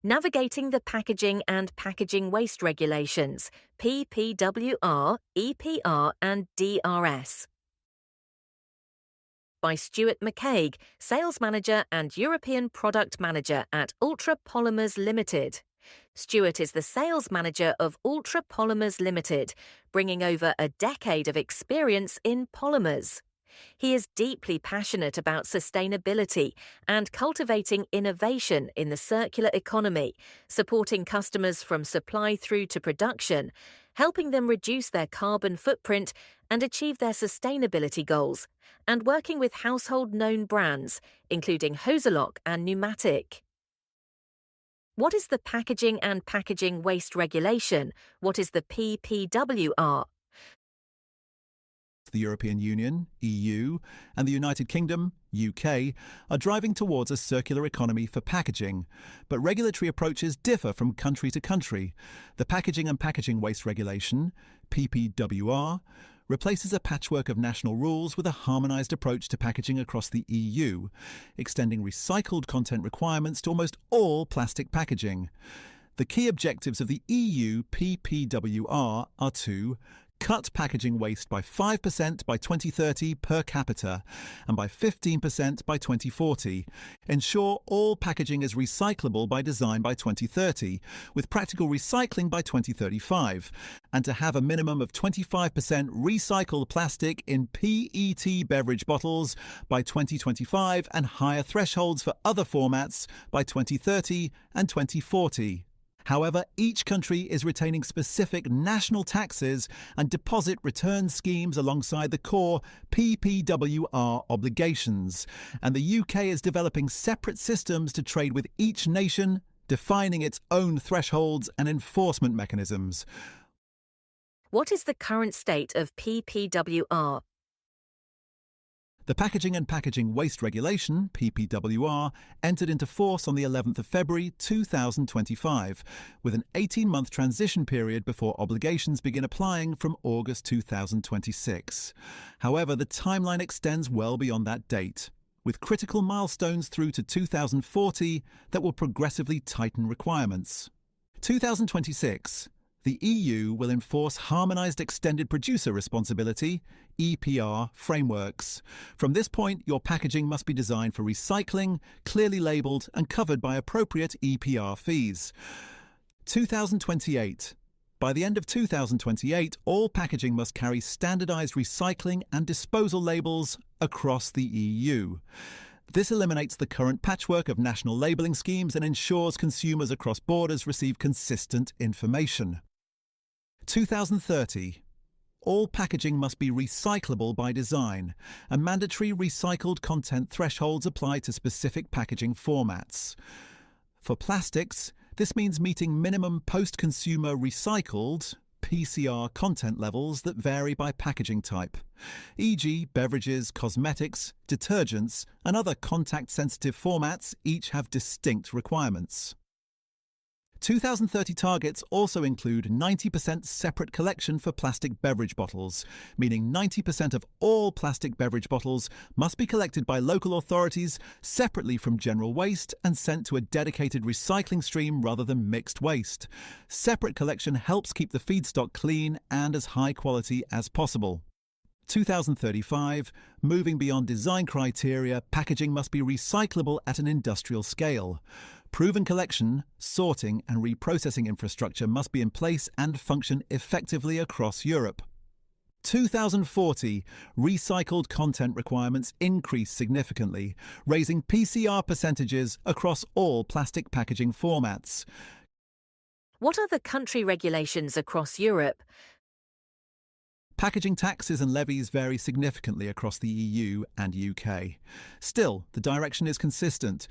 Navigating the Packaging and Packaging Waste Regulations, PPWR, EPR and DRS. By Stuart McCaig, Sales Manager and European Product Manager at Ultra Polymers Limited. Stuart is the Sales Manager of Ultra Polymers Limited, bringing over a decade of experience in polymers. He is deeply passionate about sustainability and cultivating innovation in the circular economy, supporting customers from supply through to production, helping them reduce their carbon footprint and achieve their sustainability goals, and working with household known brands, including Hoselock and Pneumatic. What is the Packaging and Packaging Waste Regulation? What is the PPWR? The European Union, EU, and the United Kingdom, UK, are driving towards a circular economy for packaging, but regulatory approaches differ from country to country. The Packaging and Packaging Waste Regulation, PPWR, replaces a patchwork of national rules with a harmonised approach to packaging across the EU, extending recycled content requirements to almost all plastic packaging. The key objectives of the EU PPWR are to cut packaging waste by 5% by 2030 per capita and by 15% by 2040. Ensure all packaging is recyclable by design by 2030, with practical recycling by 2035, and to have a minimum of 25% recycled plastic in PET beverage bottles by 2025 and higher thresholds for other formats by 2030 and 2040. However, each country is retaining specific national taxes and deposit return schemes alongside the core PPWR obligations, and the UK is developing separate systems to trade with each nation, defining its own thresholds and enforcement mechanisms. What is the current state of PPWR? The Packaging and Packaging Waste Regulation, PPWR, entered into force on the 11th of February 2025, with an 18-month transition period before obligations begin applying from August 2026. However, the timeline extends well beyond that date, with critical milestones through to 2040 that will progressively tighten requirements. 2026. The EU will enforce harmonised extended producer responsibility (EPR) frameworks. From this point, your packaging must be designed for recycling, clearly labelled and covered by appropriate EPR fees. 2028. By the end of 2028, all packaging must carry standardised recycling and disposal labels across the EU. This eliminates the current patchwork of national labelling schemes and ensures consumers across borders receive consistent information. 2030. All packaging must be recyclable by design, and mandatory recycled content thresholds apply to specific packaging formats. For plastics, this means meeting minimum post-consumer recycled PCR content levels that vary by packaging type, e.g. beverages, cosmetics, detergents, and other contact-sensitive formats each have distinct requirements. 2030 targets also include 90% separate collection for plastic beverage bottles, meaning 90% of all plastic beverage bottles must be collected by local authorities separately from general waste and sent to a dedicated recycling stream rather than mixed waste. Separate collection helps keep the feedstock clean and as high quality as possible. 2035, moving beyond design criteria, packaging must be recyclable at an industrial scale. Proven collection, sorting and reprocessing infrastructure must be in place and function effectively across Europe. 2040, recycled content requirements increase significantly, raising PCR percentages across all plastic packaging formats. What are the country regulations across Europe? Packaging taxes and levies vary significantly across the EU and UK. Still, the direction is consistent.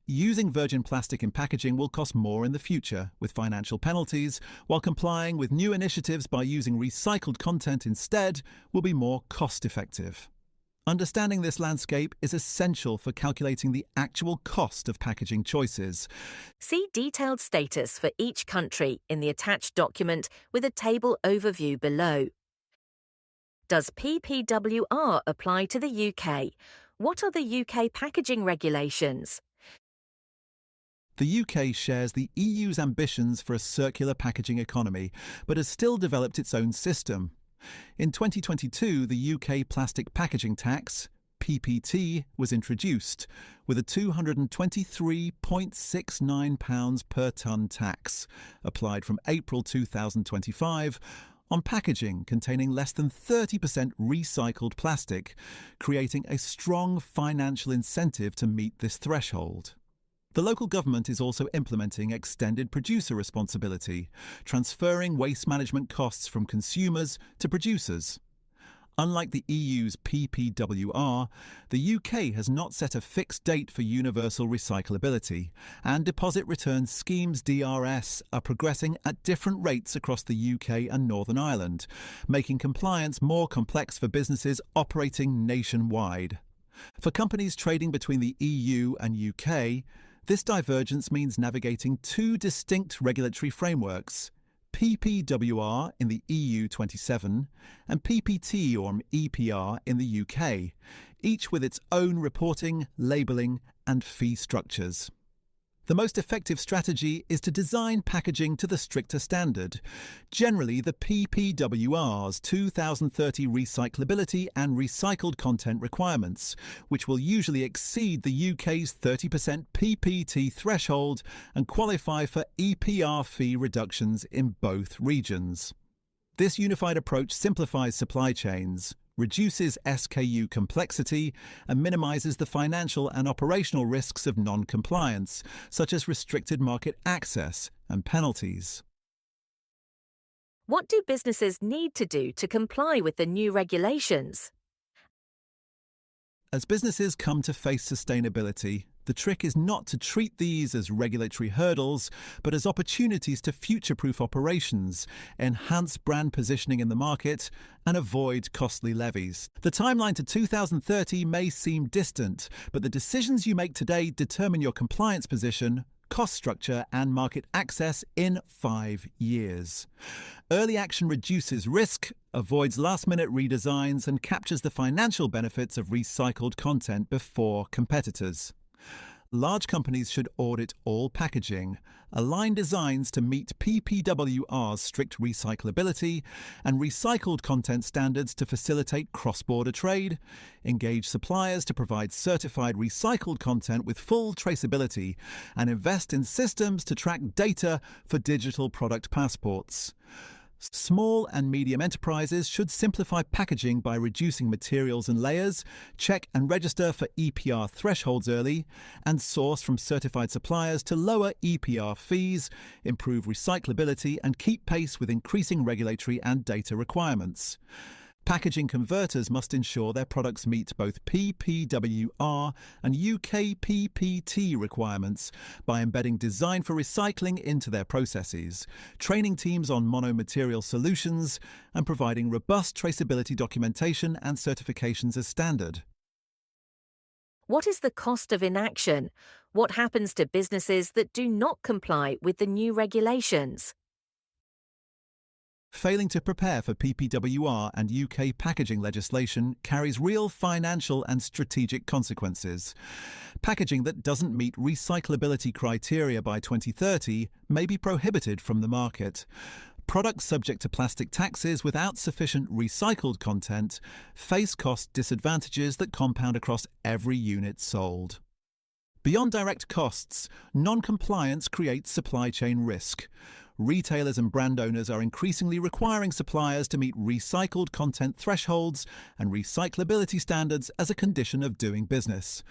Using virgin plastic in packaging will cost more in the future, with financial penalties, while complying with new initiatives by using recycled content instead will be more cost-effective. Understanding this landscape is essential for calculating the actual cost of packaging choices. See detailed status for each country in the attached document with a table overview below. Does PPWR apply to the UK? What are the UK packaging regulations? The UK shares the EU's ambitions for a circular packaging economy, but has still developed its own system. In 2022, the UK plastic packaging tax, PPT, was introduced, with a £223.69 per tonne tax, applied from April 2025, on packaging containing less than 30% recycled plastic, creating a strong financial incentive to meet this threshold. The local government is also implementing extended producer responsibility, transferring waste management costs from consumers to producers. Unlike the EU's PPWR, the UK has not set a fixed date for universal recyclability, and deposit return schemes DRS are progressing at different rates across the UK and Northern Ireland, making compliance more complex for businesses operating nationwide. For companies trading between the EU and UK, this divergence means navigating two distinct regulatory frameworks: PPWR in the EU 27 and PPT or EPR in the UK, each with its own reporting, labelling and fee structures. The most effective strategy is to design packaging to the stricter standard, generally the PPWR's 2030 recyclability and recycled content requirements, which will usually exceed the UK's 30% PPT threshold and qualify for EPR fee reductions in both regions. This unified approach simplifies supply chains, reduces SKU complexity, and minimises the financial and operational risks of non-compliance, such as restricted market access and penalties. What do businesses need to do to comply with the new regulations? As businesses come to face sustainability, the trick is not to treat these as regulatory hurdles, but as opportunities to future-proof operations, enhance brand positioning in the market, and avoid costly levies. The timeline to 2030 may seem distant, but the decisions you make today determine your compliance position, cost structure, and market access in 5 years. Early action reduces risk, avoids last-minute redesigns, and captures the financial benefits of recycled content before competitors. Large companies should audit all packaging, align designs to meet PPWR's strict recyclability and recycled content standards to facilitate cross-border trade, engage suppliers to provide certified recycled content with full traceability, and invest in systems to track data for digital product passports. Small and medium enterprises should simplify packaging by reducing materials and layers, check and register for EPR thresholds early, and source from certified suppliers to lower EPR fees, improve recyclability, and keep pace with increasing regulatory and data requirements. Packaging converters must ensure their products meet both PPWR and UK PPT requirements by embedding design for recycling into their processes, training teams on mono-material solutions, and providing robust traceability documentation and certifications as standard. What is the cost of inaction? What happens to businesses that do not comply with the new regulations? Failing to prepare for PPWR and UK packaging legislation carries real financial and strategic consequences. Packaging that doesn't meet recyclability criteria by 2030 may be prohibited from the market. Products subject to plastic taxes without sufficient recycled content face cost disadvantages that compound across every unit sold. Beyond direct costs, non-compliance creates supply chain risk. Retailers and brand owners are increasingly requiring suppliers to meet recycled content thresholds and recyclability standards as a condition of doing business.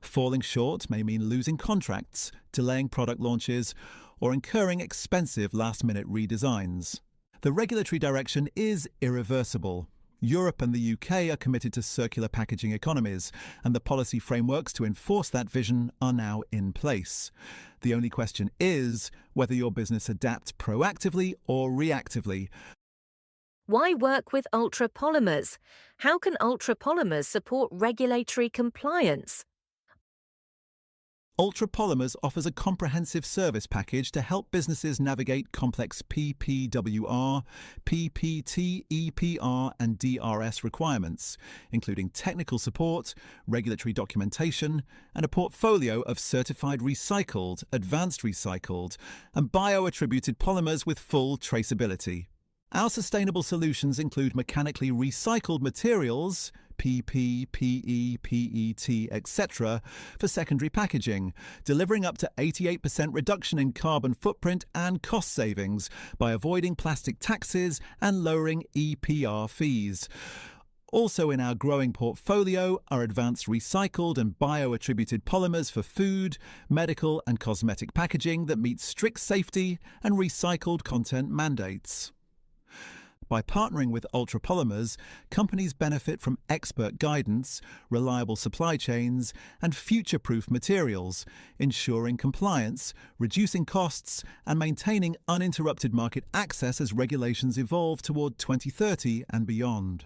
Falling short may mean losing contracts, delaying product launches, or incurring expensive last-minute redesigns. The regulatory direction is irreversible. Europe and the UK are committed to circular packaging economies, and the policy frameworks to enforce that vision are now in place. The only question is whether your business adapts proactively or reactively. Why work with ultrapolymers? How can ultrapolymers support regulatory compliance? Ultra Polymers offers a comprehensive service package to help businesses navigate complex PPWR, PPT, EPR, and DRS requirements, including technical support, regulatory documentation, and a portfolio of certified recycled, advanced recycled, and bioattributed polymers with full traceability. Our sustainable solutions include mechanically recycled materials, PP, PE, PET, etc., for secondary packaging, delivering up to 88% reduction in carbon footprint and cost savings by avoiding plastic taxes and lowering EPR fees. Also in our growing portfolio are advanced recycled and bioattributed polymers for food, medical and cosmetic packaging that meet strict safety and recycled content mandates. By partnering with Ultra Polymers, companies benefit from expert guidance, reliable supply chains, and future-proof materials, ensuring compliance, reducing costs, and maintaining uninterrupted market access as regulations evolve toward 2030 and beyond.